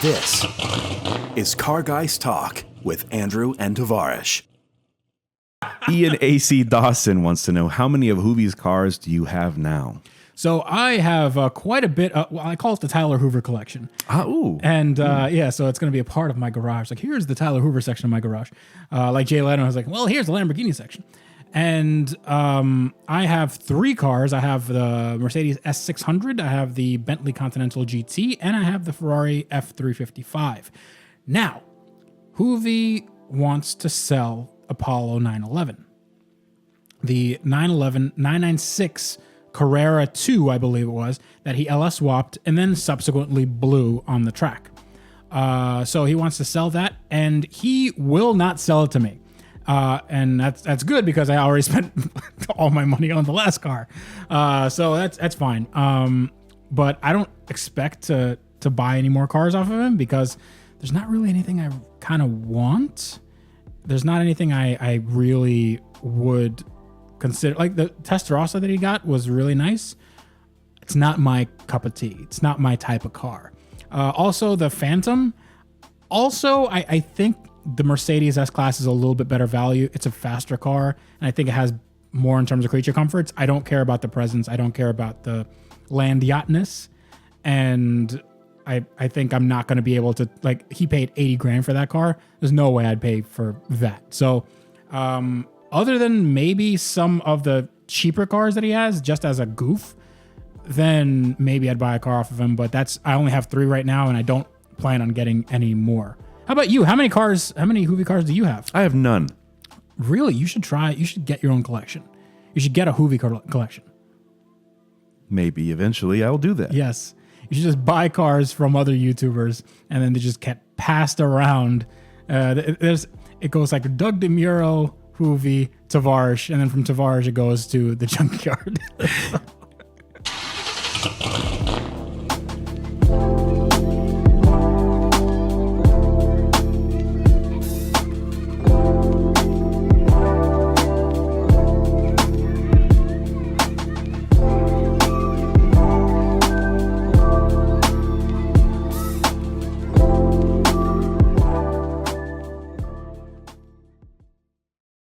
This is Car Guys Talk with Andrew and Tavarish. Ian A.C. Dawson wants to know, how many of Hoovie's cars do you have now? So I have quite a bit. Well, I call it the Tyler Hoover collection. And so it's going to be a part of my garage. Like, here's the Tyler Hoover section of my garage. Like Jay Leno was like, well, here's the Lamborghini section. And I have 3 cars. I have the Mercedes S600, I have the Bentley Continental GT, and I have the Ferrari F355. Now, Hoovie wants to sell Apollo 911. The 996 Carrera 2, I believe it was, that he LS swapped and then subsequently blew on the track. So he wants to sell that, and he will not sell it to me. And that's good because I already spent all my money on the last car. So that's fine. But I don't expect to buy any more cars off of him because there's not really anything I kind of want. There's not anything I really would consider. Like the Testarossa that he got was really nice. It's not my cup of tea. It's not my type of car. Also the Phantom. Also, I think the Mercedes S-Class is a little bit better value. It's a faster car, and I think it has more in terms of creature comforts. I don't care about the presence. I don't care about the land yachtness. And I think I'm not going to be able to, like, he paid 80 grand for that car. There's no way I'd pay for that. So other than maybe some of the cheaper cars that he has, just as a goof, then maybe I'd buy a car off of him. But I only have 3 right now, and I don't plan on getting any more. How about you? How many Hoovie cars do you have? I have none. Really? You should get your own collection. You should get a Hoovie collection. Maybe eventually I'll do that. Yes. You should just buy cars from other YouTubers, and then they just get passed around. It goes like Doug DeMuro, Hoovie, Tavarish, and then from Tavarish it goes to the junkyard.